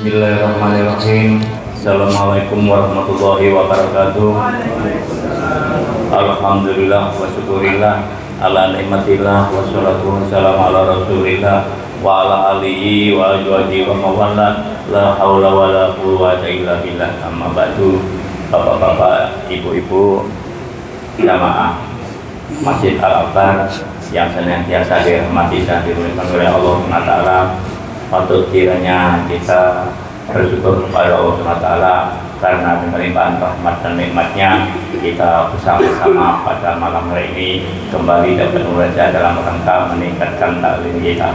Bismillahirrahmanirrahim. Assalamualaikum warahmatullahi wabarakatuh. Alhamdulillah wa syukurillah ala nikmatillah wa salatu wassalamu ala rasulillah wa ala alihi wa azwajihi wa mawala la haula wa la quwwata illa billah. Amma ba'du. Bapak-bapak, ibu-ibu, jamaah Masjid Al-Akbar yang senantiasa dirahmati dan dimuliakan oleh Allah SWT, patut kiranya kita bersyukur kepada Allah SWT karena pemelimpahan rahmat dan nikmatnya kita bersama-sama pada malam hari ini kembali dapat membaca dalam rangka meningkatkan taklim kita.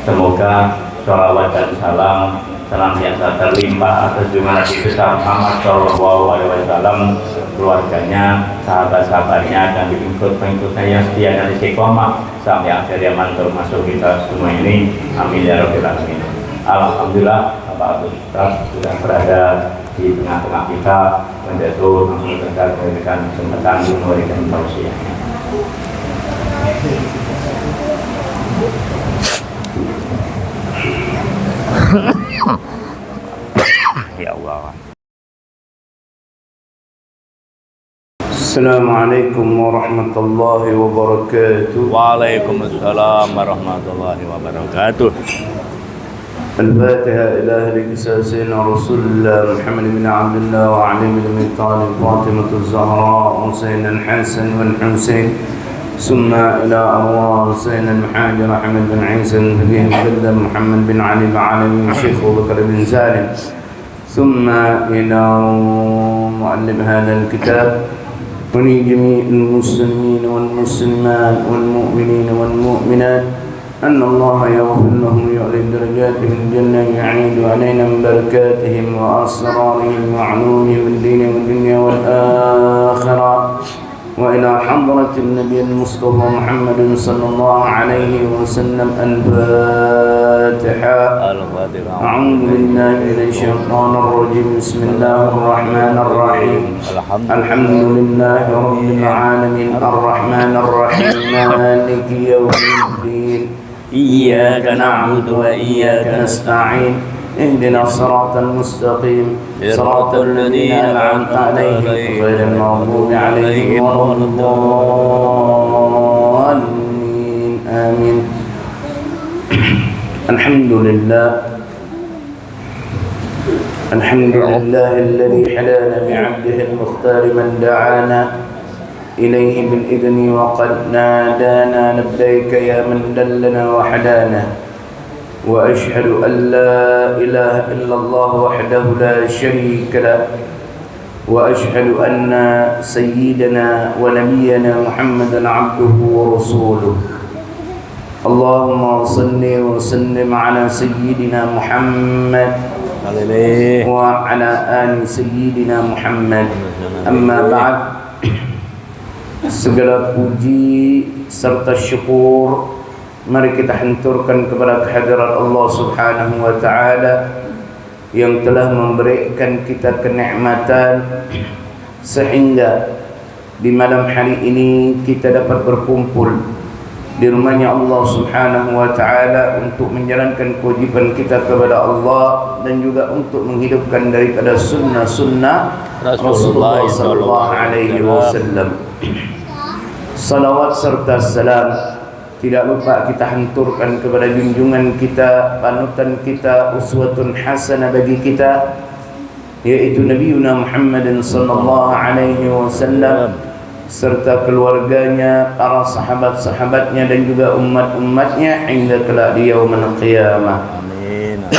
Semoga sholawat dan salam senantiasa terlimpah atas junjungan Nabi besar Muhammad SAW, keluarganya, sahabat-sahabatnya, dan pengikut-pengikutnya yang setia dan istiqomah sampai akhir zaman termasuk kita semua ini. Amin ya rabbal alamin. Alhamdulillah Bapak Ustaz sudah berada di tengah-tengah kita, menjatuh memberikan kesempatan untuk memberikan tausiahnya. Ya Allah. Assalamualaikum warahmatullahi wabarakatuh. Waalaikumsalam warahmatullahi wabarakatuh. الفاتحة إلى أهل سيدنا رسول الله محمد بن عبد الله وعلي بن أبي طالب فاطمة الزهراء وسيدنا الحسن والحسين ثم إلى أرواح سيدنا المحاجر أحمد بن عيسى النبي الكلم محمد بن علي العالمي الشيخ أبو بكر بن سالم ثم إلى مؤلف هذا الكتاب ولجميع المسلمين والمسلمات والمؤمنين والمؤمنات أن الله يغفر لهم ويعلي درجاتهم الجنة يعيد علينا من بركاتهم وأسرارهم وعلومهم الدين والدنيا والآخرة وإلى حضرة النبي المصطفى محمد صلى الله عليه وسلم. الفاتحة. أعوذ بالله من الشيطان الرجيم. بسم الله الرحمن الرحيم. الحمد لله رب العالمين الرحمن الرحيم مالك يوم الدين إياك نعبد وإياك نستعين اهدنا الصراط المستقيم صراط الذين أنعمت عليهم غير المغضوب عليهم ولا الضالين آمين. الحمد لله الذي حلانا بعبده المختار من دعانا إليه بالإذن وقد نادانا لبيك يا من دلنا وحدانا وأشهد أن لا إله إلا الله وحده لا شريك له وأشهد أن سيدنا ونبينا محمدا عبده ورسوله. اللهم صل وسلم على سيدنا محمد وعلى آل سيدنا محمد. أما بعد, segala puji serta syukur mari kita hanturkan kepada kehadirat Allah Subhanahu wa taala yang telah memberikan kita kenikmatan sehingga di malam hari ini kita dapat berkumpul di rumahnya Allah Subhanahu wa taala untuk menjalankan kewajiban kita kepada Allah dan juga untuk menghidupkan daripada sunnah-sunnah Rasulullah sallallahu alaihi wasallam. Salawat serta salam tidak lupa kita hanturkan kepada junjungan kita, panutan kita, uswatun hasanah bagi kita, yaitu Nabi Muhammad sallallahu alaihi wasallam serta keluarganya, para sahabat-sahabatnya dan juga umat-umatnya hingga kelak di yaumul qiyamah. Amin.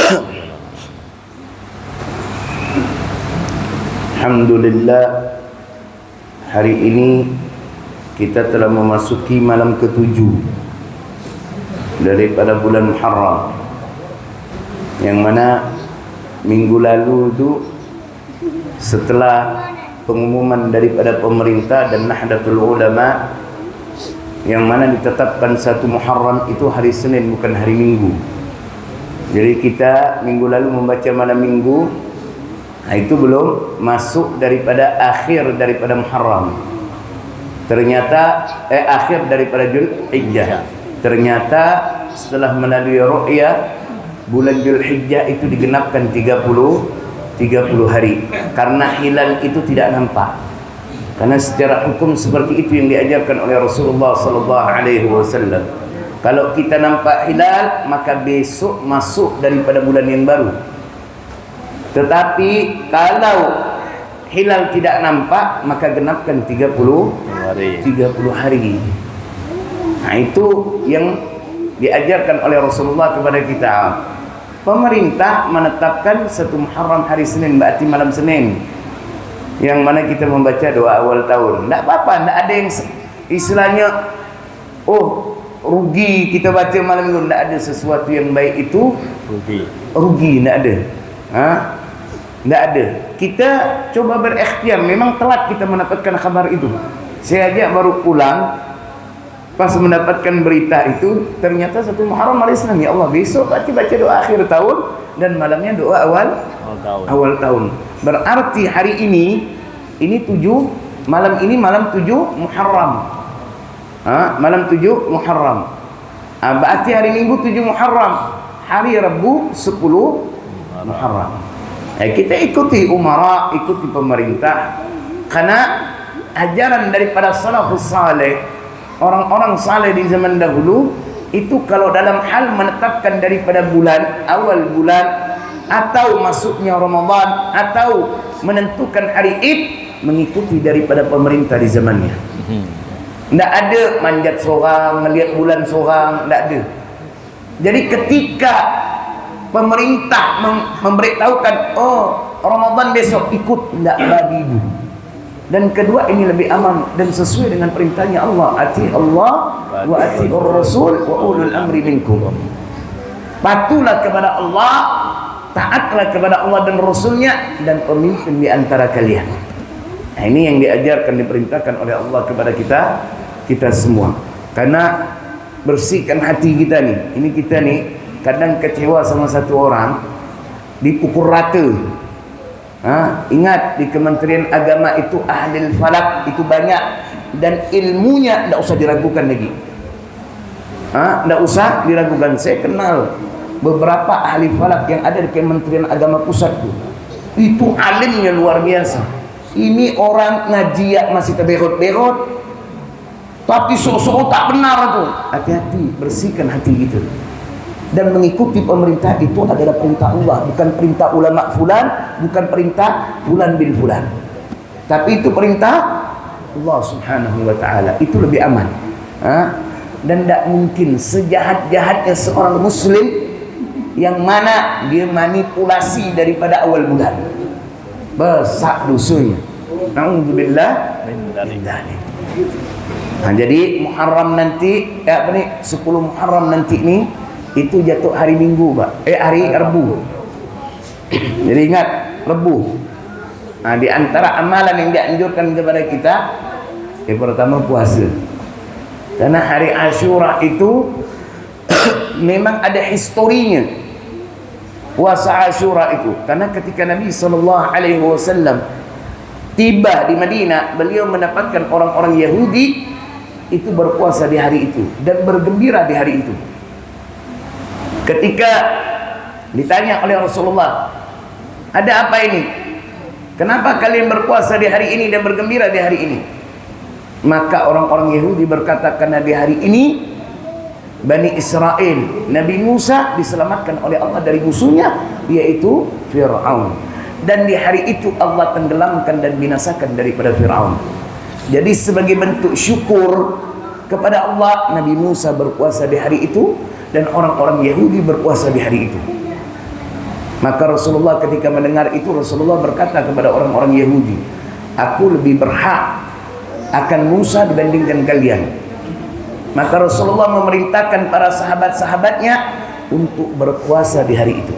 Alhamdulillah, hari ini kita telah memasuki malam ke-7 daripada bulan Muharram, yang mana minggu lalu itu setelah pengumuman daripada pemerintah dan Nahdlatul Ulama yang mana ditetapkan 1 Muharram itu hari Senin bukan hari Minggu. Jadi kita minggu lalu membaca malam Minggu, itu belum masuk daripada akhir daripada Muharram. Ternyata akhir daripada Dzulhijjah. Ternyata setelah melalui ru'yah bulan Dzulhijjah itu digenapkan 30 hari karena hilal itu tidak nampak. Karena secara hukum seperti itu yang diajarkan oleh Rasulullah sallallahu alaihi wasallam. Kalau kita nampak hilal, maka besok masuk daripada bulan yang baru. Tetapi kalau hilal tidak nampak, maka genapkan 30 hari. Nah, itu yang diajarkan oleh Rasulullah kepada kita. Pemerintah menetapkan 1 Muharram hari Senin, berarti malam Senin, yang mana kita membaca doa awal tahun. Tak apa-apa, tak ada yang istilahnya rugi kita baca malam itu. Tak ada sesuatu yang baik itu rugi, tak ada. Tak ada. Kita coba berikhtiar. Memang telat kita mendapatkan kabar itu. Saya aja baru pulang, pas mendapatkan berita itu, ternyata 1 Muharram hari Senin. Ya Allah, besok baca doa akhir tahun dan malamnya doa awal tahun. Berarti hari ini 7, malam ini malam 7 Muharram. Malam 7 Muharram. Berarti hari Minggu 7 Muharram, hari Rabu 10 Muharram. Kita ikuti umara, ikuti pemerintah, karena ajaran daripada salafus saleh, orang-orang saleh di zaman dahulu itu kalau dalam hal menetapkan daripada bulan, awal bulan atau masuknya Ramadan atau menentukan hari Id, mengikuti daripada pemerintah di zamannya. Tidak ada manjat seorang, melihat bulan seorang, tidak ada. Jadi ketika pemerintah memberitahukan, Ramadan besok, ikut, tidak bagi itu. Dan kedua, ini lebih aman dan sesuai dengan perintahnya Allah. Ati Allah wa ati Rasul wa ulul amri minkum. Patuhlah kepada Allah, taatlah kepada Allah dan Rasulnya, dan pemimpin di antara kalian. Nah, ini yang diajarkan, diperintahkan oleh Allah kepada kita semua. Karena bersihkan hati kita nih. Ini kita nih kadang kecewa sama satu orang, dipukul rata. Ingat, di Kementerian Agama itu ahli falak itu banyak, dan ilmunya tidak usah diragukan lagi. Tidak usah diragukan. Saya kenal beberapa ahli falak yang ada di Kementerian Agama pusat itu alimnya luar biasa. Ini orang ngaji masih terberot-berot, tapi sok-sok tak benar tuh. Hati-hati, bersihkan hati gitu. Dan mengikuti pemerintah itu adalah perintah Allah, bukan perintah ulama fulan, bukan perintah fulan bin fulan, tapi itu perintah Allah subhanahu wa ta'ala. Itu lebih aman. Dan tidak mungkin sejahat-jahatnya seorang muslim yang mana dia manipulasi daripada awal bulan, besar dosanya. Na'udzubillah min dzalik. Jadi Muharram nanti, 10 Muharram nanti ini itu jatuh hari Minggu, Pak. Hari Rabu. Jadi ingat, Rabu. Di antara amalan yang dianjurkan kepada kita, yang pertama puasa. Karena hari Asyura itu memang ada historinya. Puasa Asyura itu, karena ketika Nabi SAW tiba di Madinah, beliau mendapatkan orang-orang Yahudi itu berpuasa di hari itu dan bergembira di hari itu. Ketika ditanya oleh Rasulullah, ada apa ini? Kenapa kalian berpuasa di hari ini dan bergembira di hari ini? Maka orang-orang Yahudi berkata, karena di hari ini Bani Israel, Nabi Musa diselamatkan oleh Allah dari musuhnya, yaitu Fir'aun. Dan di hari itu Allah tenggelamkan dan binasakan daripada Fir'aun. Jadi sebagai bentuk syukur kepada Allah, Nabi Musa berpuasa di hari itu, dan orang-orang Yahudi berpuasa di hari itu. Maka Rasulullah ketika mendengar itu, Rasulullah berkata kepada orang-orang Yahudi, aku lebih berhak akan Musa dibandingkan kalian. Maka Rasulullah memerintahkan para sahabat-sahabatnya untuk berpuasa di hari itu.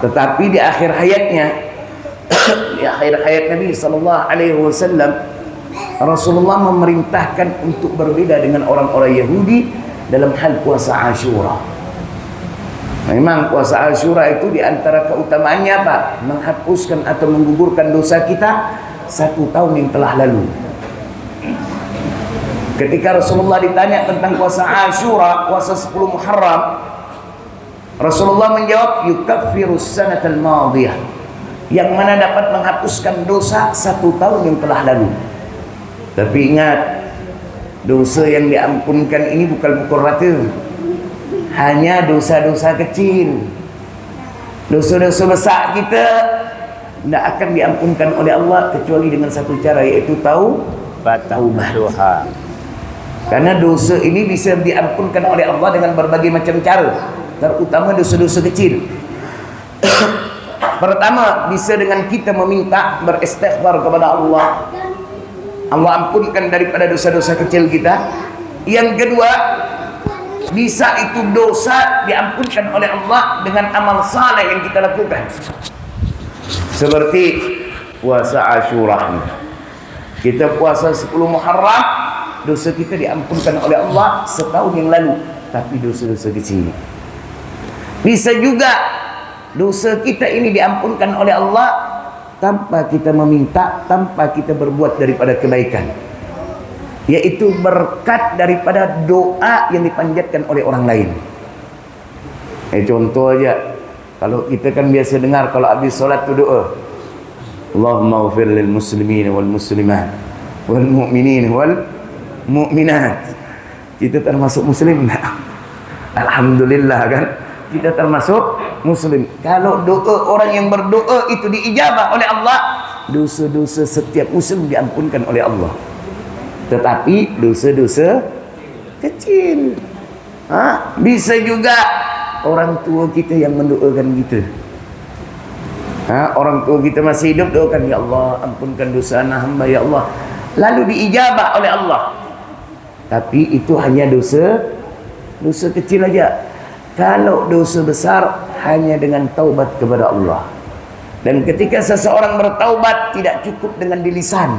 Tetapi di akhir hayatnya, di akhir hayat Nabi SAW, Rasulullah memerintahkan untuk berbeda dengan orang-orang Yahudi dalam hal puasa Asyura. Memang puasa Asyura itu di antara keutamaannya apa? Menghapuskan atau menggugurkan dosa kita 1 tahun yang telah lalu. Ketika Rasulullah ditanya tentang puasa Asyura, puasa 10 Muharram, Rasulullah menjawab, yukaffirus sanatal madiyah, yang mana dapat menghapuskan dosa 1 tahun yang telah lalu. Tapi ingat, dosa yang diampunkan ini bukan pukul rata, hanya dosa-dosa kecil. Dosa-dosa besar kita tidak akan diampunkan oleh Allah kecuali dengan satu cara, yaitu taubat. Karena dosa ini bisa diampunkan oleh Allah dengan berbagai macam cara, terutama dosa-dosa kecil. Pertama, bisa dengan kita meminta, beristighfar kepada Allah, Allah ampunkan daripada dosa-dosa kecil kita. Yang kedua, bisa itu dosa diampunkan oleh Allah dengan amal saleh yang kita lakukan, seperti puasa Asyura. Kita puasa 10 Muharram, dosa kita diampunkan oleh Allah setahun yang lalu, tapi dosa-dosa kecil. Bisa juga dosa kita ini diampunkan oleh Allah tanpa kita meminta, tanpa kita berbuat daripada kebaikan, yaitu berkat daripada doa yang dipanjatkan oleh orang lain. Contoh aja, kalau kita kan biasa dengar kalau habis solat tu doa, Allahumma ghfir lil muslimin wal muslimat wal mu'minin wal mu'minat. Kita termasuk muslim tak? Alhamdulillah kan, kita termasuk muslim. Kalau doa orang yang berdoa itu diijabah oleh Allah, dosa-dosa setiap muslim diampunkan oleh Allah. Tetapi dosa-dosa kecil, bisa juga orang tua kita yang mendoakan kita. Orang tua kita masih hidup, doakan, ya Allah ampunkan dosa anak hamba ya Allah, lalu diijabah oleh Allah. Tapi itu hanya dosa kecil aja. Kalau dosa besar, hanya dengan taubat kepada Allah. Dan ketika seseorang bertaubat, tidak cukup dengan di lisan,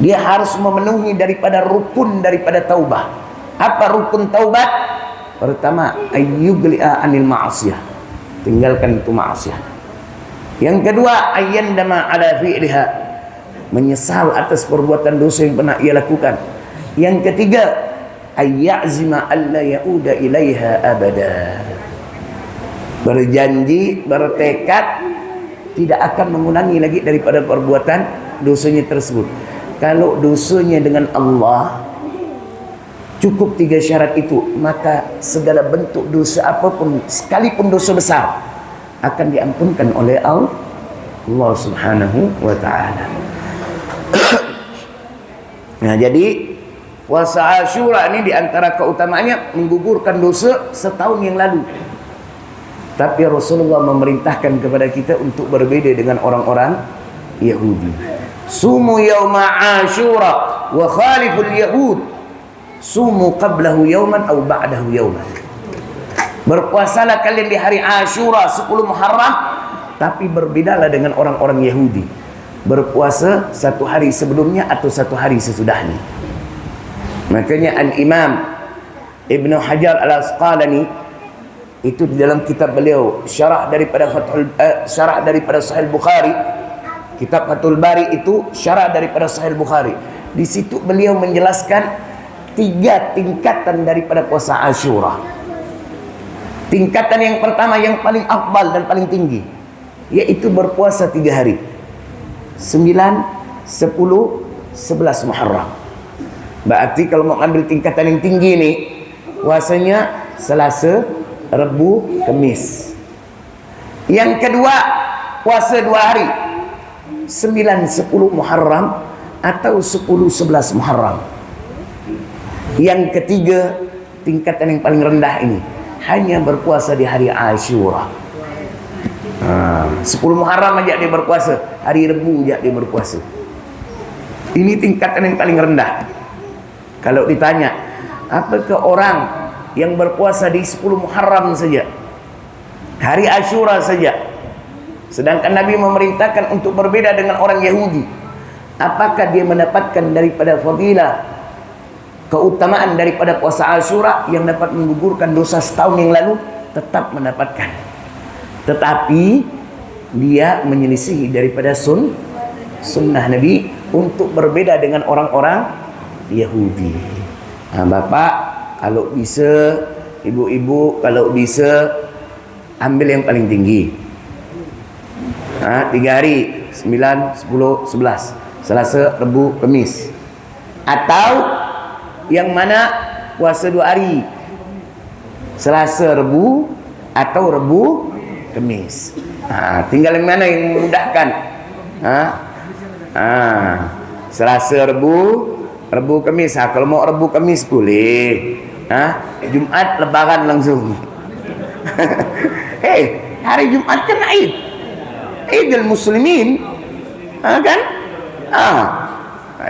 dia harus memenuhi daripada rukun daripada taubah. Apa rukun taubat? Pertama, ayyugli'a anil ma'asiyah, tinggalkan itu maksiat. Yang kedua, ayyandama ala fi'liha, menyesal atas perbuatan dosa yang pernah ia lakukan. Yang ketiga, ayyazima alla ya'uda ilaiha abada, berjanji, bertekad tidak akan mengulangi lagi daripada perbuatan dosanya tersebut. Kalau dosanya dengan Allah cukup 3 syarat itu, maka segala bentuk dosa apapun, sekalipun dosa besar, akan diampunkan oleh Allah Subhanahu wa ta'ala. Nah, jadi puasa Asyura ini diantara keutamaannya menggugurkan dosa setahun yang lalu. Tapi Rasulullah memerintahkan kepada kita untuk berbeda dengan orang-orang Yahudi. Sumu yawma Asyura wa khaliful yahud, sumu qablahu yawman aw ba'dahu yawman. Berpuasalah kalian di hari Asyura 10 Muharram, tapi berbedalah dengan orang-orang Yahudi. Berpuasa 1 hari sebelumnya atau 1 hari sesudahnya. Makanya Al-Imam Ibn Hajar Al-Asqalani itu di dalam kitab beliau syarah daripada Sahih Bukhari, kitab Fathul Bari itu syarah daripada Sahih Bukhari. Di situ beliau menjelaskan 3 tingkatan daripada puasa Asyura. Tingkatan yang pertama, yang paling afdal dan paling tinggi, yaitu berpuasa 3 hari, 9, 10, 11 Muharram. Berarti kalau mau ambil tingkatan yang tinggi ini, puasanya Selasa, Rabu, Kamis. Yang kedua, puasa 2 hari, 9, 10 Muharram atau 10, 11 Muharram. Yang ketiga, tingkatan yang paling rendah ini, hanya berpuasa di hari Asyura. 10 Muharram aja dia berpuasa, hari Rabu aja dia berpuasa. Ini tingkatan yang paling rendah. Kalau ditanya, apakah orang yang berpuasa di 10 Muharram saja, hari Asyura saja, sedangkan Nabi memerintahkan untuk berbeda dengan orang Yahudi, apakah dia mendapatkan daripada fadilah, keutamaan daripada puasa Asyura yang dapat menggugurkan dosa setahun yang lalu? Tetap mendapatkan. Tetapi dia menyelisihi daripada sunnah Nabi untuk berbeda dengan orang-orang Yahudi. Bapak kalau bisa, ibu-ibu kalau bisa, ambil yang paling tinggi. 3 hari, 9, 10, 11. Selasa, Rabu, Kamis. Atau yang mana puasa 2 hari, Selasa, Rabu atau Rabu, Kamis. Tinggal yang mana yang memudahkan. Selasa, Rabu, Kamis. Kalau mau Rabu, Kamis boleh. Jumat lebaran langsung. Hari Jumat kan Idul Muslimin, kan?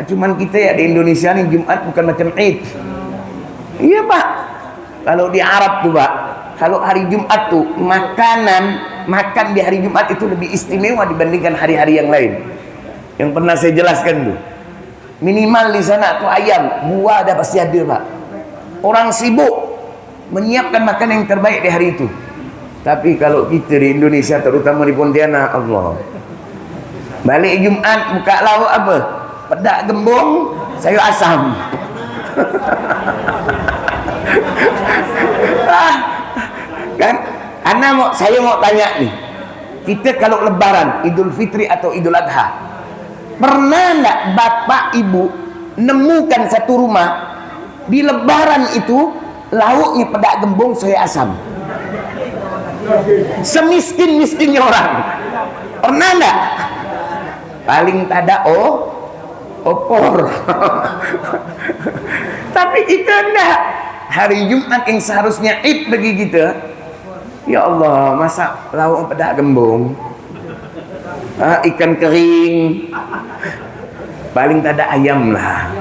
Cuman kita ya di Indonesia ni Jumat bukan macam Id. Iya Pak. Kalau di Arab tuh Pak, kalau hari Jumat tuh makan di hari Jumat itu lebih istimewa dibandingkan hari-hari yang lain. Yang pernah saya jelaskan tuh, minimal di sana tuh ayam, buah ada pasti ada Pak. Orang sibuk menyiapkan makan yang terbaik di hari itu. Tapi kalau kita di Indonesia, terutama di Pontianak, Allah, balik Jumat buka lauk apa? Pedak gembung, sayur asam. Kan? Saya mau tanya nih, kita kalau lebaran, Idul Fitri atau Idul Adha, pernah nggak bapak ibu nemukan satu rumah di lebaran itu lauknya pedak gembung, sayur asam? Semiskin-miskinnya orang, pernah nggak? Paling tada opor. Tapi kita enggak. Hari Jumat yang seharusnya Id bagi kita, ya Allah, masak lauk pedak gembung, ikan kering, paling tada ayam lah.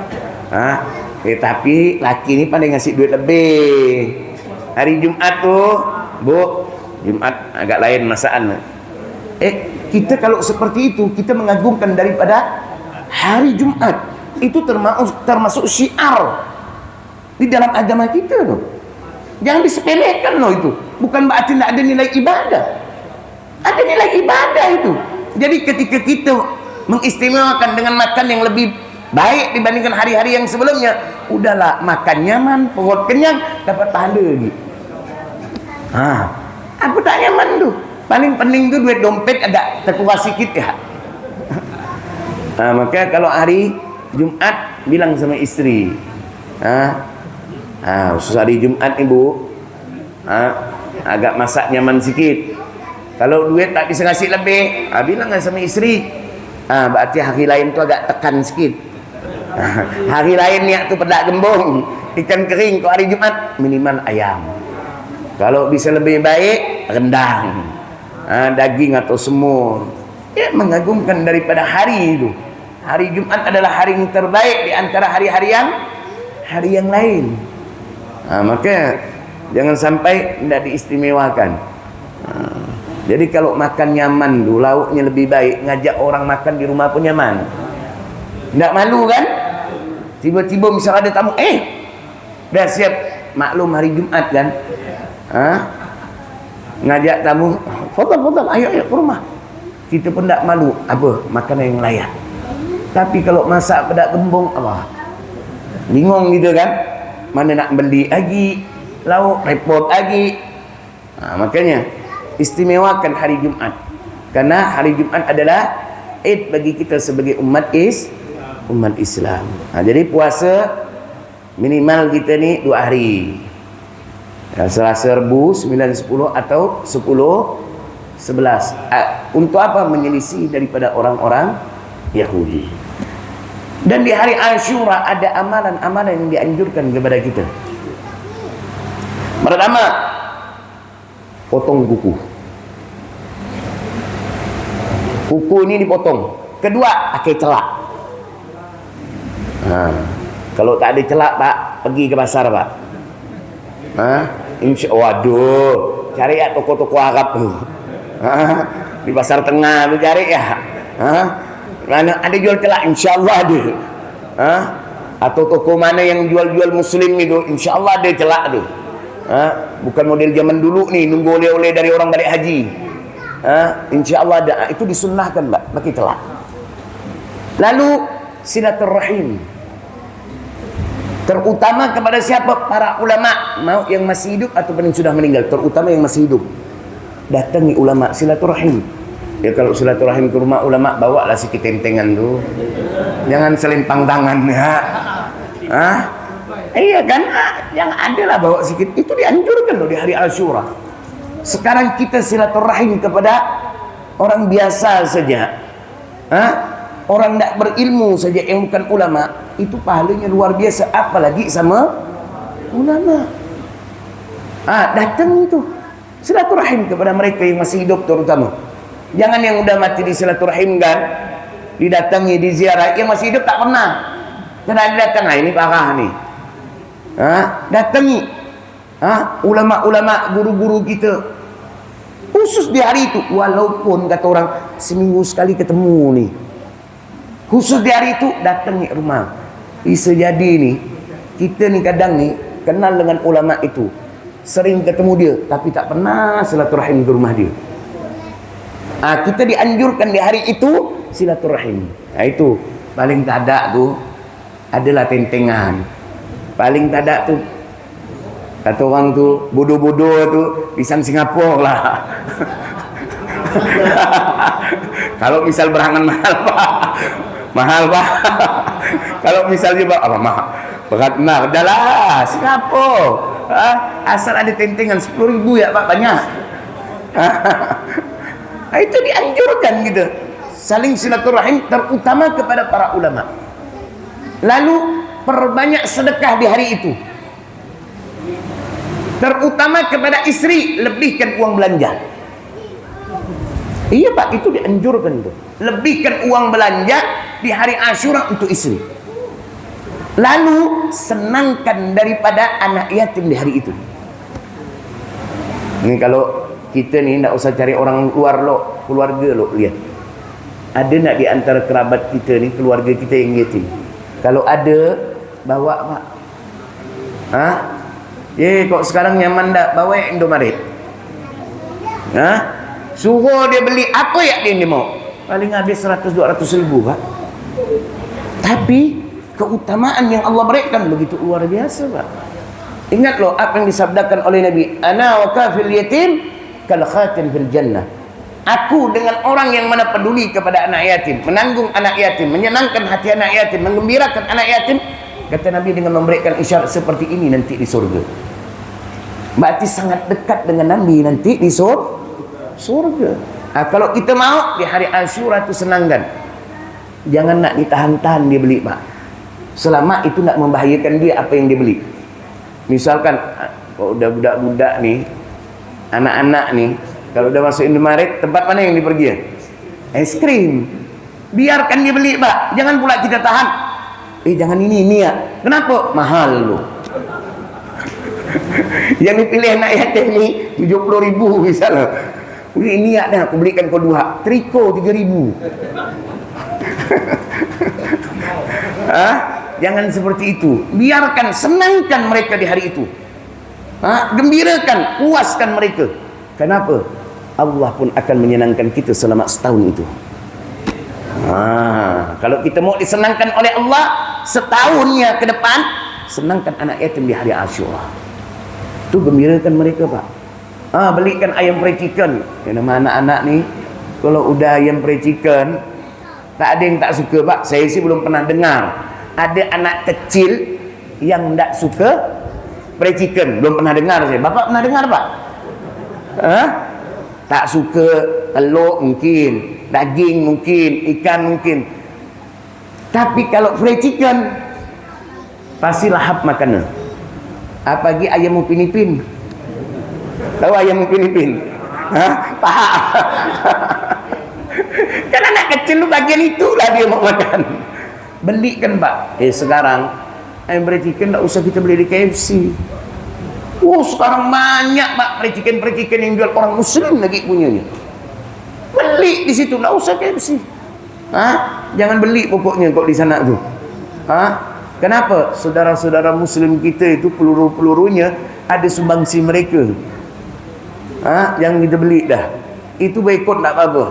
Tapi laki ni pandai ngasih duit lebih. Hari Jumat tuh, Bu, Jumat agak lain masakan. Kita kalau seperti itu, kita mengagungkan daripada hari Jumat. Itu termasuk syiar di dalam agama kita loh. Jangan disepelekan loh itu. Bukan berarti tidak ada nilai ibadah. Ada nilai ibadah itu. Jadi ketika kita mengistimewakan dengan makan yang lebih baik dibandingkan hari-hari yang sebelumnya, udahlah, makan nyaman, perut kenyang, dapat pahala lagi. Aku tak nyaman tuh. Paling penting tuh duit dompet agak terkuras sikit ya. Maka kalau hari Jumat bilang sama istri, khusus hari Jumat ibu, agak masak nyaman sikit. Kalau duit tak bisa ngasih lebih, bilang sama istri, berarti hari lain tu agak tekan sikit. Hari lain niat tu pedak gembung, ikan kering. Kalau hari Jumat minimal ayam. Kalau bisa lebih baik, rendang, daging atau semur. Ya, mengagungkan daripada hari itu. Hari Jumat adalah hari yang terbaik di antara hari-hari yang lain. Maka jangan sampai tidak diistimewakan. Jadi kalau makan nyaman dulu, lauknya lebih baik, ngajak orang makan di rumah pun nyaman. Tidak malu kan? Tiba-tiba misalnya ada tamu, dah siap, maklum hari Jumat kan? Ngajak tamu, foto, ayo ke rumah. Kita pun tak malu, apa makanan yang layak. Tapi kalau masak pedak gembung, Allah, bingung gitu kan? Mana nak beli lagi lauk, repot lagi. Makanya istimewakan hari Jumat, karena hari Jumat adalah Id bagi kita sebagai umat Islam. Jadi puasa minimal kita ni 2 hari. Selasa, Rabu, 9, 10 atau 10, 11. Untuk apa? Menyelisih daripada orang-orang Yahudi. Dan di hari Ashura ada amalan-amalan yang dianjurkan kepada kita. Pertama, potong kuku. Kuku ini dipotong. Kedua, pakai celak. Kalau tak ada celak, Pak, pergi ke pasar, Pak. Waduh, cari ya toko-toko Arab tu. Di pasar tengah tu cari ya. Mana ada jual celak, insya-Allah ada. Atau toko mana yang jual-jual muslim itu, insya-Allah ada celak tu. Bukan model zaman dulu nih, nunggu oleh-oleh dari orang balik haji. Insya-Allah ada. Itu disunnahkan, Mbak, pakai celak. Lalu silaturrahim, terutama kepada siapa? Para ulama, mau yang masih hidup ataupun yang sudah meninggal, terutama yang masih hidup. datangi ulama silaturahim. Ya kalau silaturahim ke rumah ulama, bawalah sikit tentengan tu. Jangan selempang tangan ya. Iya kan? Yang adalah bawa sikit. Itu dianjurkan loh di hari Asyura. Sekarang kita silaturahim kepada orang biasa saja. Orang tak berilmu saja yang bukan ulama, itu pahalanya luar biasa, apalagi sama ulama. Datang itu silaturahim kepada mereka yang masih hidup terutama. Jangan yang udah mati disilaturahimkan, didatangi, diziarah. Yang masih hidup tak pernah. Karena datang, ini parah nih. Datangi ulama-ulama, guru-guru kita, khusus di hari itu. Walaupun kata orang seminggu sekali ketemu nih, khusus di hari itu datangi rumah. Bisa jadi nih, kita nih kadang nih kenal dengan ulama itu, sering ketemu dia, tapi tak pernah silaturahim ke rumah dia. Kita dianjurkan di hari itu silaturahim. Itu paling tak ada tu adalah tentengan. Paling tak ada tu kata orang tu bodoh-bodoh tu pisang Singapura lah. Kalau misal berangan mahal pak, mahal pak. Kalau misalnya apa mahal berat nah udahlah Singapura. Asal ada tentengan 10.000 ya pak, banyak. Itu dianjurkan gitu, saling silaturahim, terutama kepada para ulama. Lalu perbanyak sedekah di hari itu, terutama kepada istri, lebihkan uang belanja. Iya pak, itu dianjurkan tuh, lebihkan uang belanja di hari Asyura untuk istri. Lalu senangkan daripada anak yatim di hari itu. Ini kalau kita ni tak usah cari orang luar lo, keluarga lo, lihat ada nak di antara kerabat kita ni, keluarga kita yang yatim. Kalau ada, bawa pak. Kok sekarang nyaman tak, bawa Indomaret. Suruh dia beli apa ya dia mau, paling habis 100-200 ribu pak. Tapi keutamaan yang Allah berikan begitu luar biasa pak. Ingat loh apa yang disabdakan oleh Nabi, ana wa kafil yatim kal khatim fil jannah. Aku dengan orang yang mana peduli kepada anak yatim, menanggung anak yatim, menyenangkan hati anak yatim, menggembirakan anak yatim, kata Nabi, dengan memberikan isyarat seperti ini nanti di surga. Berarti sangat dekat dengan Nabi nanti di surga. Kalau kita mau di hari Asyura itu senangkan. Jangan nak ditahan-tahan dia beli pak, selama itu nak membahayakan dia apa yang dia beli. Misalkan kalau udah budak-budak nih, anak-anak nih, kalau udah masuk Indomaret, tempat mana yang dipergi ya? Es krim. Biarkan dia beli pak, jangan pula kita tahan. Jangan ini ya. Kenapa? Mahal lu. Yang dipilih anak yatim ni 70.000 misalnya. Ini ya dah, aku belikan kau 2. Triko 3.000. Jangan seperti itu. Biarkan, senangkan mereka di hari itu. Gembirakan, puaskan mereka. Kenapa? Allah pun akan menyenangkan kita selama setahun itu. Kalau kita mau disenangkan oleh Allah setahunnya ke depan, senangkan anak yatim di hari Asyura. Itu gembirakan mereka pak. Belikan ayam pericikan. Nama anak-anak ni, kalau udah ayam pericikan, tak ada yang tak suka pak. Saya sih belum pernah dengar ada anak kecil yang tak suka pericikan. Belum pernah dengar saya. Bapak pernah dengar pak? Tak suka telur mungkin, daging mungkin, ikan mungkin. Tapi kalau fried chicken pasti lahap makannya. Apalagi ayam Upin Ipin. Tahu ayam Upin Ipin? Paha. Kan anak kecil lu bagian itulah dia mau makan. Belikan pak. Sekarang ayam fried chicken tak usah kita beli di KFC. Sekarang banyak pak percikan yang jual orang muslim lagi punyanya. Beli di situ, tak usah KFC. Jangan beli pokoknya kok di sana tu. Kenapa? Saudara-saudara muslim kita itu peluru-pelurunya ada sumbangsi mereka. Yang kita beli dah. Itu boikot tak apa-apa.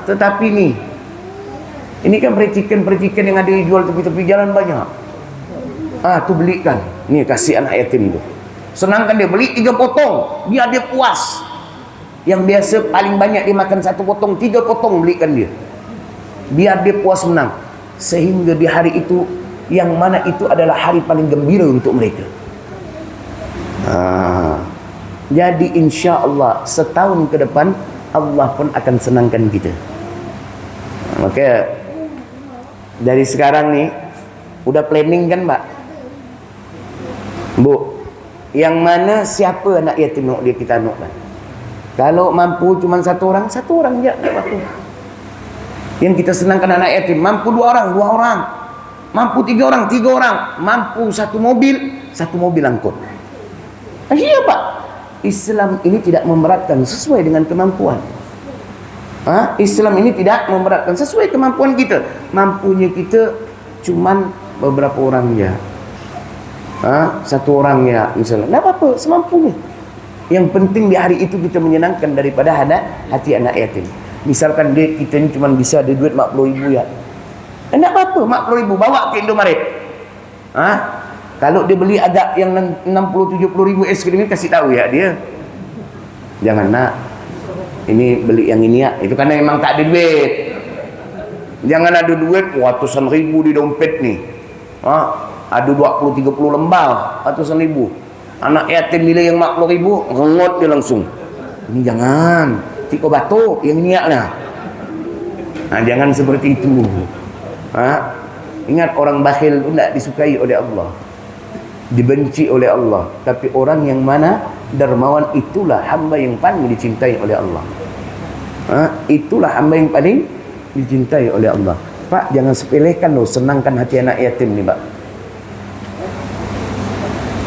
Tetapi ini kan percikan yang ada dijual tepi-tepi jalan banyak. Tu belikan. Ni kasih anak yatim tu. Senangkan dia, beli 3 potong, biar dia puas. Yang biasa paling banyak dia makan 1 potong, 3 potong belikan dia, biar dia puas menang. Sehingga di hari itu, yang mana itu adalah hari paling gembira untuk mereka. Jadi insya Allah setahun ke depan Allah pun akan senangkan kita. Maka dari sekarang nih udah planning kan Mbak Bu, yang mana siapa anak yatim nak dia kita anakkan. Kalau mampu cuma 1 orang je tak apa. Yang kita senangkan anak yatim, mampu 2 orang, 2 orang, mampu 3 orang, 3 orang, mampu 1 mobil angkut. Iya Pak, Islam ini tidak memberatkan, sesuai dengan kemampuan. Islam ini tidak memberatkan, sesuai kemampuan kita. Mampunya kita cuman beberapa orang ya, 1 orang ya misalnya, tidak apa-apa, semampunya. Yang penting di hari itu kita menyenangkan daripada hati anak yatim. Misalkan duit kita ni cuma bisa ada duit 40.000 ya, tidak apa-apa, 40.000 bawa ke Indomaret. Kalau dia beli agak yang 60-70.000 es krim, kasih tahu ya dia, jangan nak, ini beli yang ini ya. Itu karena memang tak ada duit. Jangan ada duit ratusan ribu di dompet nih, ada 20-30 lembar ratusan ribu. Anak yatim bila yang 40.000 rengot dia langsung. Ini jangan, tiko batuk yang niatnya. Jangan seperti itu. Ingat, orang bakhil itu tidak disukai oleh Allah, dibenci oleh Allah. Tapi orang yang mana dermawan, itulah hamba yang paling dicintai oleh Allah. Itulah hamba yang paling dicintai oleh Allah. Pak, jangan sepelekan loh, senangkan hati anak yatim nih Pak.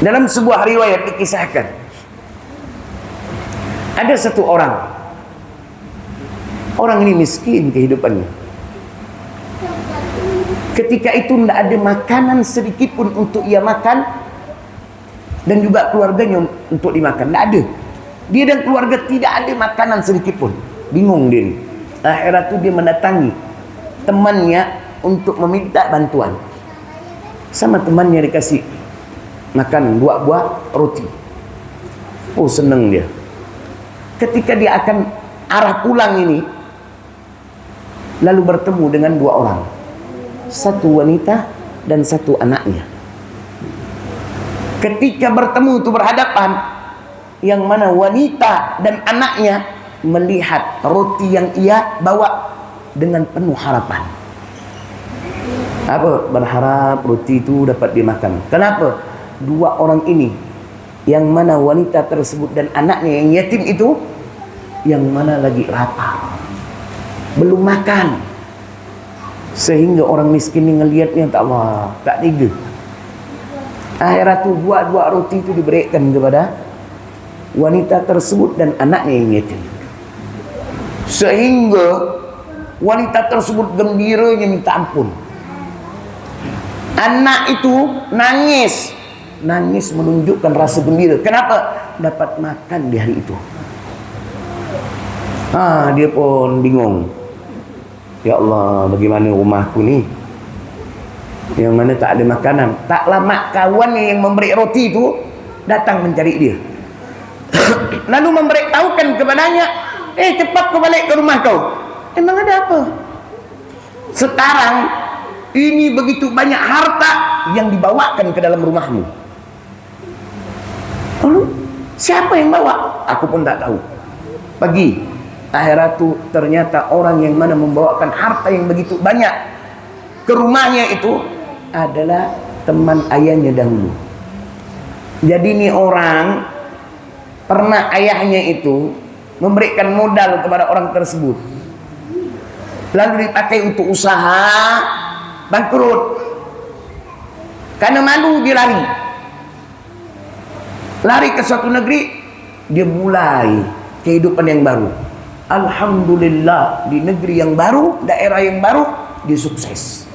Dalam sebuah riwayat dikisahkan, ada 1 orang. Orang ini miskin kehidupannya. Ketika itu tidak ada makanan sedikit pun untuk ia makan, dan juga keluarganya untuk dimakan, tidak ada. Dia dan keluarga tidak ada makanan sedikit pun. Bingung dia. Akhirnya itu dia mendatangi temannya untuk meminta bantuan. Sama temannya dikasih makan 2 buah roti. Oh, senang dia. Ketika dia akan arah pulang ini, lalu bertemu dengan 2 orang, 1 wanita dan 1 anaknya. Ketika bertemu itu berhadapan, yang mana wanita dan anaknya melihat roti yang ia bawa dengan penuh harapan. Apa? Berharap roti itu dapat dimakan. Kenapa? 2 orang ini, yang mana wanita tersebut dan anaknya yang yatim itu, yang mana lagi lapar, belum makan. Sehingga orang miskin ini ngelihatnya, tak Allah, tak tega. Akhirnya tu 2 roti itu diberikan kepada wanita tersebut dan anaknya yang yatim. Sehingga wanita tersebut gembiranya minta ampun. Anak itu nangis menunjukkan rasa gembira. Kenapa? Dapat makan di hari itu. Dia pun bingung. Ya Allah, bagaimana rumahku ni, yang mana tak ada makanan. Tak lama kawannya yang memberi roti itu datang mencari dia. Lalu memberitahukan kepadanya, cepat kau balik ke rumah kau. Emang ada apa? Sekarang ini begitu banyak harta yang dibawakan ke dalam rumahmu. Lalu siapa yang bawa? Aku pun tak tahu. Pergi. Akhirnya tu ternyata orang yang mana membawakan harta yang begitu banyak ke rumahnya itu adalah teman ayahnya dahulu. Jadi ini orang pernah ayahnya itu memberikan modal kepada orang tersebut, lalu dipakai untuk usaha, bangkrut. Karena malu dia lari ke suatu negeri, dia mulai kehidupan yang baru. Alhamdulillah, di negeri yang baru, daerah yang baru, dia sukses.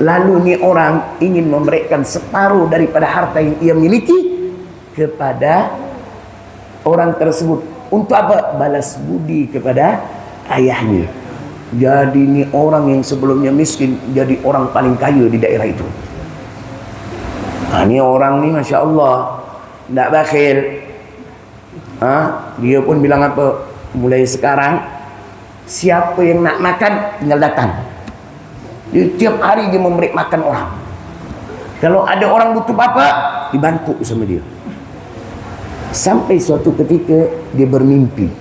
Lalu ni orang ingin memberikan separuh daripada harta yang ia miliki kepada orang tersebut. Untuk apa? Balas budi kepada ayahnya. Jadi ni orang yang sebelumnya miskin jadi orang paling kaya di daerah itu. Ni orang ni Masya Allah, tak bakhil. Dia pun bilang apa? Mulai sekarang siapa yang nak makan tinggal datang. Dia tiap hari dia memberi makan orang. Kalau ada orang butuh apa, dibantu sama dia. Sampai suatu ketika dia bermimpi.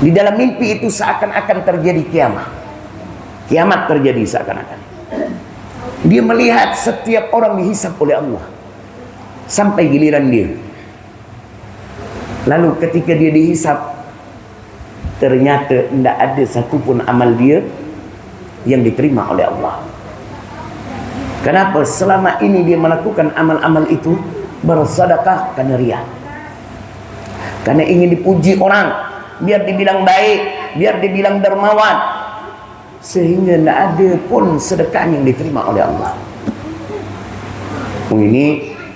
Di dalam mimpi itu seakan-akan terjadi kiamat. Kiamat terjadi seakan-akan. Dia melihat setiap orang dihisap oleh Allah. Sampai giliran dia. Lalu ketika dia dihisap, ternyata tidak ada satupun amal dia yang diterima oleh Allah. Kenapa? Selama ini dia melakukan amal-amal itu bersedekah karena riya, karena ingin dipuji orang, biar dibilang baik, biar dibilang dermawan, sehingga tidak ada pun sedekah yang diterima oleh Allah. Ini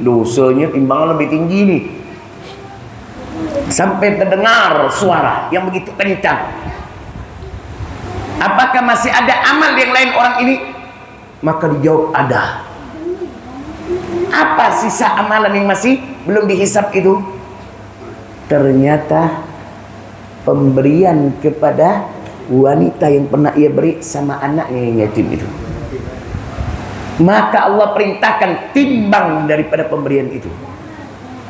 dosanya timbangan lebih tinggi nih. Sampai terdengar suara yang begitu kencang. Apakah masih ada amal yang lain orang ini? Maka dijawab ada. Apa sisa amalan yang masih belum dihisap itu? Ternyata pemberian kepada wanita yang pernah ia beri sama anaknya yang yatim itu. Maka Allah perintahkan timbang daripada pemberian itu.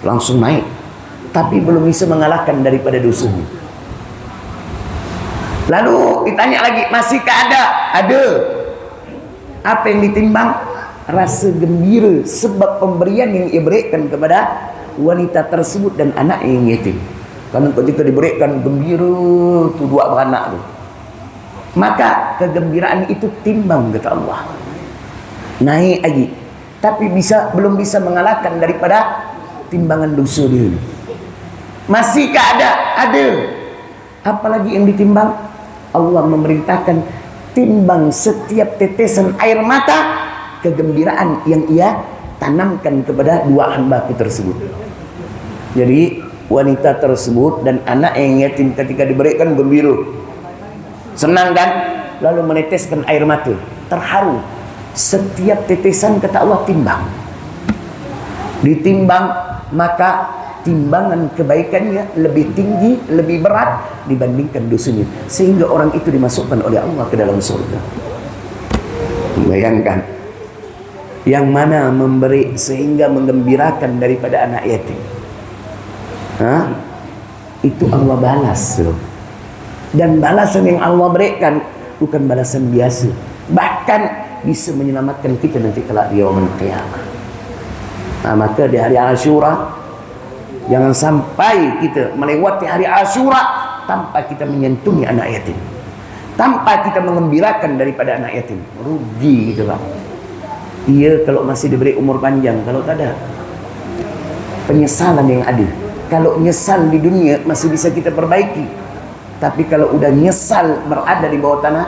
Langsung naik. Tapi belum bisa mengalahkan daripada dosanya. Lalu ditanya lagi, masihkah ada? Ada. Apa yang ditimbang? Rasa gembira sebab pemberian yang ia berikan kepada wanita tersebut dan anak yang yatim. Karena ketika diberikan gembira tu dua beranak tu, maka kegembiraan itu timbang kata Allah. Naik lagi. Tapi belum bisa mengalahkan daripada timbangan dosa dia. Masihkah ada? Ada. Apalagi yang ditimbang? Allah memerintahkan timbang setiap tetesan air mata kegembiraan yang ia tanamkan kepada dua hambaku tersebut. Jadi wanita tersebut dan anak yang yatim ketika diberikan gembira, senang kan? Lalu meneteskan air mata, terharu. Setiap tetesan kata Allah timbang. Ditimbang, maka timbangan kebaikannya lebih tinggi, lebih berat dibandingkan dosanya, sehingga orang itu dimasukkan oleh Allah ke dalam surga. Bayangkan, yang mana memberi sehingga menggembirakan daripada anak yatim, itu Allah balas loh. Dan balasan yang Allah berikan bukan balasan biasa, bahkan bisa menyelamatkan kita nanti kelak di yaumul qiyamah. Maka di hari Asyura jangan sampai kita melewati hari Asyura tanpa kita menyentuhi anak yatim, tanpa kita mengembirakan daripada anak yatim. Rugi gitu Pak. Ia kalau masih diberi umur panjang, kalau tak ada penyesalan yang ada. Kalau nyesal di dunia masih bisa kita perbaiki, tapi kalau udah nyesal berada di bawah tanah,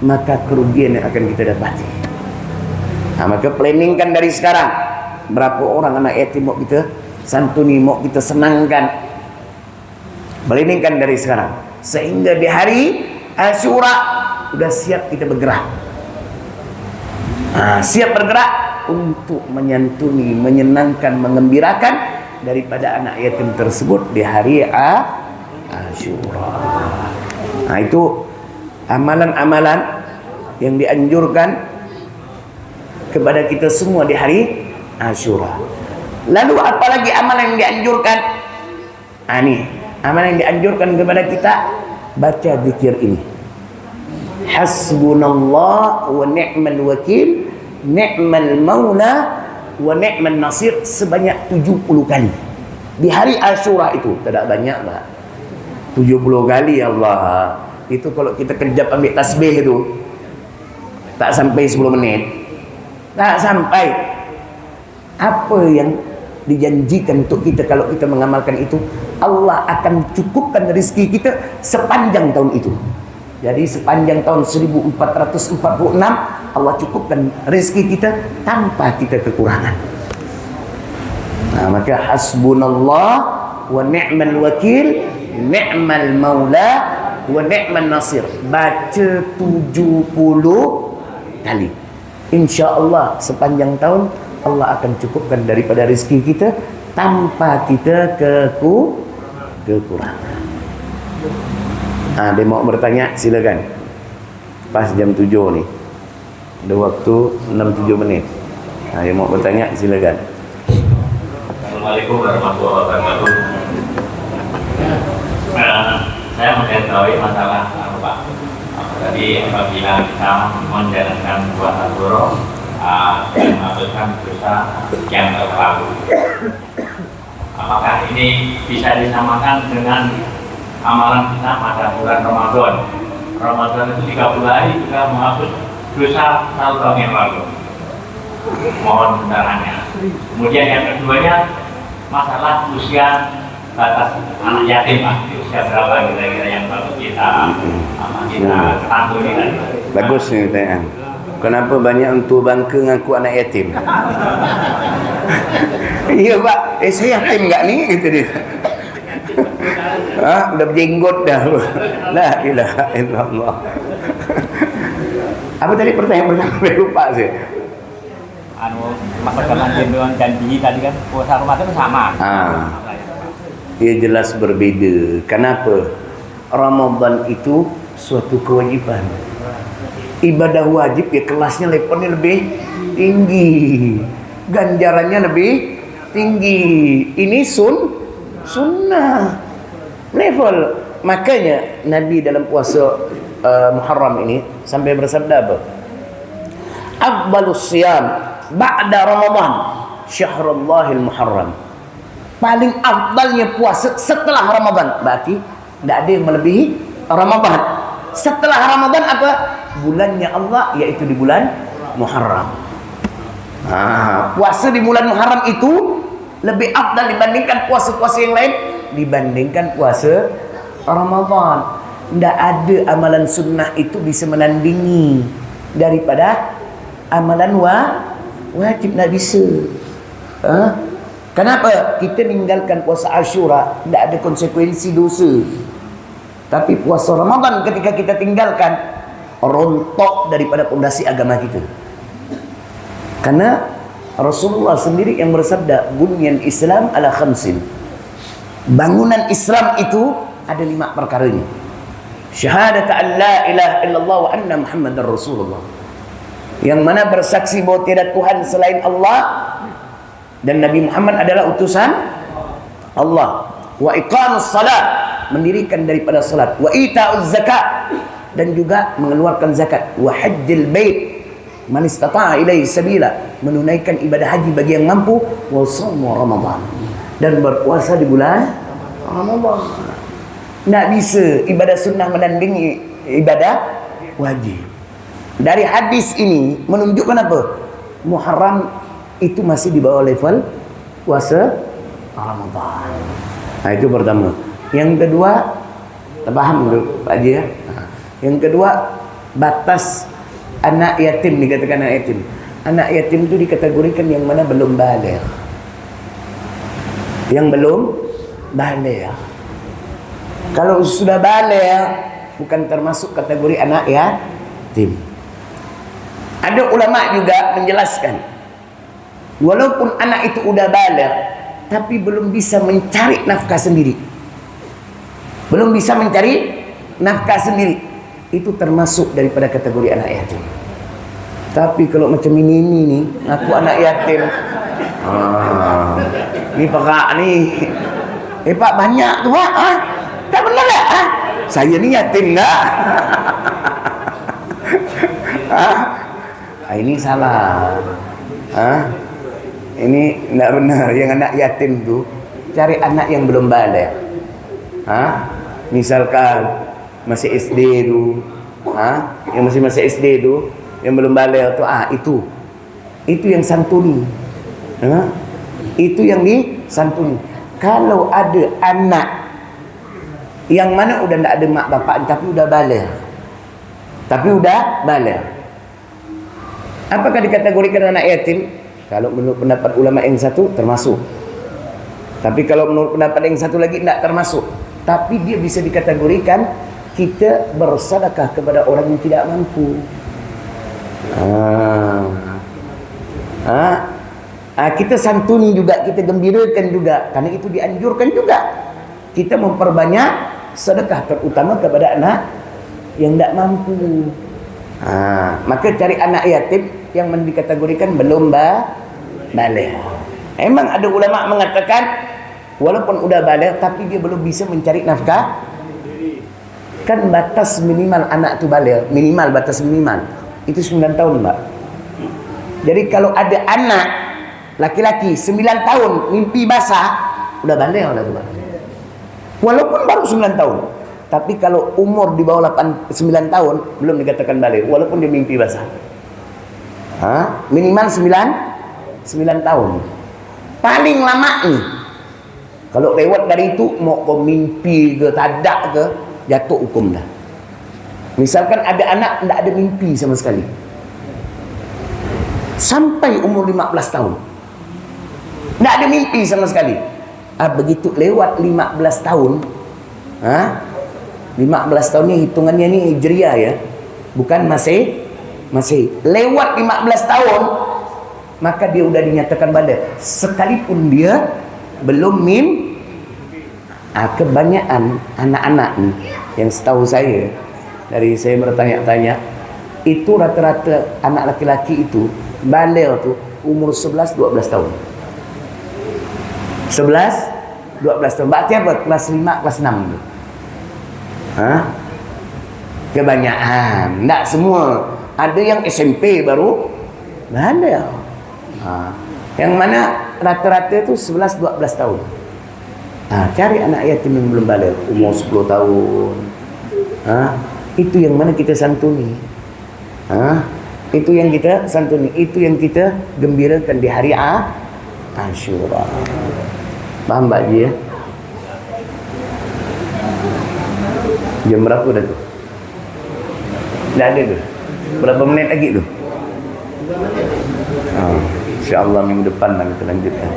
maka kerugian yang akan kita dapati. Maka planningkan dari sekarang, berapa orang anak yatim mau kita santuni, mau kita senangkan. Planningkan dari sekarang, sehingga di hari Asyura udah siap kita bergerak. Siap bergerak untuk menyantuni, menyenangkan, mengembirakan daripada anak yatim tersebut di hari Asyura. Itu amalan-amalan yang dianjurkan kepada kita semua di hari Asyura. Lalu apalagi amalan yang dianjurkan? Ini amalan yang dianjurkan kepada kita, baca zikir ini. Hasbunallah wa ni'mal wakil, ni'mal maula wa ni'mal nasir, sebanyak 70 kali. Di hari Asyura itu, tidak banyak Pak. 70 kali Allah. Itu kalau kita kejap ambil tasbih itu, tak sampai 10 menit. Tak sampai. Apa yang dijanjikan untuk kita kalau kita mengamalkan itu? Allah akan cukupkan rezeki kita sepanjang tahun itu. Jadi sepanjang tahun 1446 Allah cukupkan rezeki kita tanpa kita kekurangan. Maka hasbunallah wa ni'mal wakil, ni'mal maula wa ni'mal nasir. Baca 70 kali. InsyaAllah sepanjang tahun Allah akan cukupkan daripada rezeki kita tanpa kita kekurangan. Dia mau bertanya, silakan. Pas jam 7 ni. Ada waktu 6-7 menit. Dia mau bertanya, silakan. Assalamualaikum warahmatullahi wabarakatuh. Saya mengetahui masalah Pak. Tadi apabila kita menjalankan puasa Ashura, melakukan dosa yang terlalu. Apakah ini bisa disamakan dengan amalan kita pada bulan Ramadan? Ramadan itu 30 hari juga menghapus dosa 1 tahun yang lalu. Mohon pencerahannya. Kemudian yang keduanya masalah usia batas anak yatim, Pak. Usia berapa kira-kira yang perlu kita ketahui kan? Bagus nih pertanyaan. Kenapa banyak untuk bangka ngaku anak yatim? Iya Pak, saya yatim enggak nih? Gitu dia. Udah berjenggot dah. La ilaha illallah. Apa tadi pertanyaan pertama? Saya lupa sih. Masa kelanjutan dengan janji tadi kan puasa Ramadan itu sama. Ia jelas berbeza. Kenapa? Ramadan itu suatu kewajiban. Ibadah wajib ya kelasnya levelnya lebih tinggi, ganjarannya lebih tinggi. Ini sunnah level. Makanya Nabi dalam puasa Muharram ini sampai bersabda apa? Afdalus siyam ba'da Ramadan syahrullahil Muharram. Paling afdalnya puasa setelah Ramadan. Berarti tidak ada yang melebihi Ramadan. Setelah Ramadan apa? Bulannya Allah, yaitu di bulan Muharram. Puasa di bulan Muharram itu lebih afdal dibandingkan puasa-puasa yang lain, dibandingkan puasa Ramadan. Tidak ada amalan sunnah itu bisa menandingi daripada amalan wajib. Tidak bisa. Kenapa? Kita meninggalkan puasa Ashura tidak ada konsekuensi dosa. Tapi puasa Ramadan ketika kita tinggalkan, rontok daripada pondasi agama kita. Karena Rasulullah sendiri yang bersabda, bunyan Islam ala khamsin. Bangunan Islam itu ada 5 perkaranya. Syahadat an la ilaha illallah wa anna Muhammadar Rasulullah. Yang mana bersaksi bahwa tiada Tuhan selain Allah dan Nabi Muhammad adalah utusan Allah. Wa iqamus salat, mendirikan daripada salat. Wa ita'uz zakat, dan juga mengeluarkan zakat. Wa hajjil bait, man istata'a ilaihi sabila, menunaikan ibadah haji bagi yang mampu. Wa shaum Ramadan, dan berpuasa di bulan Ramadan. Tidak bisa ibadah sunnah menandingi ibadah wajib. Dari hadis ini menunjukkan apa? Muharram itu masih di bawah level puasa Ramadan. Itu pertama. Yang kedua, paham Pak Haji ya? Yang kedua, batas anak yatim, dikatakan anak yatim. Anak yatim itu dikategorikan yang mana belum baligh. Yang belum baligh. Kalau sudah baligh bukan termasuk kategori anak yatim. Ada ulama juga menjelaskan, walaupun anak itu udah baligh tapi belum bisa mencari nafkah sendiri. Belum bisa mencari nafkah sendiri, itu termasuk daripada kategori anak yatim. Tapi kalau macam ini nih, aku anak yatim. Ini pekak nih. Pak banyak tuh Pak. Tak benar tak? Saya ni yatim enggak? Ini salah. Ini tidak benar. Yang anak yatim tu cari anak yang belum baligh. Misalkan masih SD tu, yang masih SD tu, yang belum baligh tu, itu yang santuni. Itu yang disantuni. Kalau ada anak yang mana udah tidak ada mak bapak tapi udah baligh, apakah dikategorikan anak yatim? Kalau menurut pendapat ulama yang satu termasuk. Tapi kalau menurut pendapat yang satu lagi tidak termasuk. Tapi dia bisa dikategorikan kita bersedekah kepada orang yang Kita santuni juga, kita gembirakan juga, karena itu dianjurkan juga kita memperbanyak sedekah, terutama kepada anak yang tidak mampu. Maka cari anak yatim yang dikategorikan belum baligh. Emang ada ulama mengatakan walaupun udah baligh tapi dia belum bisa mencari nafkah. Kan batas minimal anak tu baligh, batas minimal itu 9 tahun, Mbak. Jadi kalau ada anak laki-laki 9 tahun mimpi basah, udah baligh lah tu, Mbak. Walaupun baru 9 tahun. Tapi kalau umur di bawah 9 tahun belum dikatakan baligh walaupun dia mimpi basah. Minimal 9 tahun. Paling lama nih. Kalau lewat dari itu mau kau mimpi ke tadak ke, jatuh hukum dah. Misalkan ada anak tidak ada mimpi sama sekali. Sampai umur 15 tahun. Tidak ada mimpi sama sekali. Begitu lewat 15 tahun, 15 tahun ni hitungannya ni hijriah ya, bukan masih lewat 15 tahun, maka dia sudah dinyatakan baligh sekalipun dia belum kebanyakan anak-anak ni yang setahu saya, dari saya bertanya-tanya, itu rata-rata anak laki-laki itu baligh tu umur 11-12 tahun. 11-12 tahun. Berarti apa? Kelas 5, kelas 6 tu. Kebanyakan, tak semua. Ada yang SMP baru baligh. Yang mana rata-rata itu 11-12 tahun. Cari anak yatim yang belum baligh, umur 10 tahun. Itu yang mana kita santuni. Itu yang kita santuni, itu yang kita gembirakan di hari Ashura. Paham Pak Haji ya? Jam berapa dah tu? Dah ada tu? Berapa minit lagi tu? InsyaAllah minggu depan lah kita lanjutkan.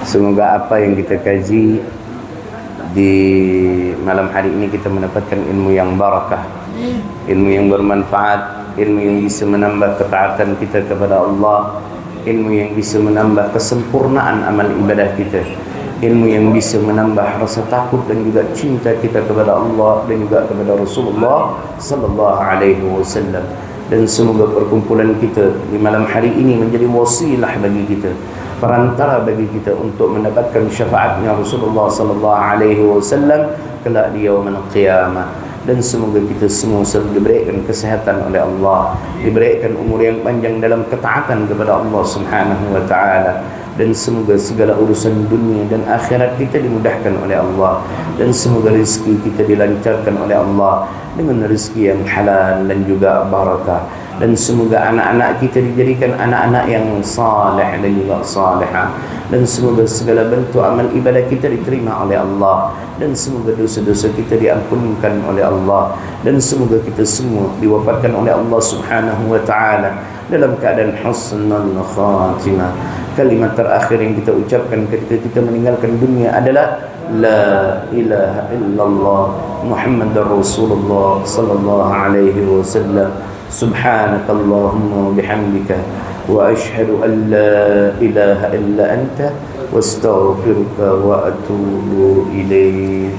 Semoga apa yang kita kaji di malam hari ini kita mendapatkan ilmu yang barakah, ilmu yang bermanfaat, ilmu yang bisa menambah ketaatan kita kepada Allah, ilmu yang bisa menambah kesempurnaan amal ibadah kita, ilmu yang bisa menambah rasa takut dan juga cinta kita kepada Allah dan juga kepada Rasulullah sallallahu alaihi wasallam. Dan semoga perkumpulan kita di malam hari ini menjadi wasilah bagi kita, perantara bagi kita untuk mendapatkan syafaatnya Rasulullah sallallahu alaihi wasallam kelak di yaumul qiyamah. Dan semoga kita semua selalu diberikan kesehatan oleh Allah, diberikan umur yang panjang dalam ketaatan kepada Allah Subhanahu wa taala, dan semoga segala urusan dunia dan akhirat kita dimudahkan oleh Allah, dan semoga rezeki kita dilancarkan oleh Allah dengan rezeki yang halal dan juga barakah, dan semoga anak-anak kita dijadikan anak-anak yang saleh dan juga salihah, dan semoga segala bentuk amal ibadah kita diterima oleh Allah, dan semoga dosa-dosa kita diampunkan oleh Allah, dan semoga kita semua diwafatkan oleh Allah Subhanahu wa taala dalam keadaan husnul khatimah. Kalimat terakhir yang kita ucapkan ketika kita meninggalkan dunia adalah la ilaha illallah Muhammadar Rasulullah sallallahu alaihi wasallam. Subhanakallahumma bihamdika wa ashhadu an la ilaha illa anta wastaghfiruka wa atubu ilaik.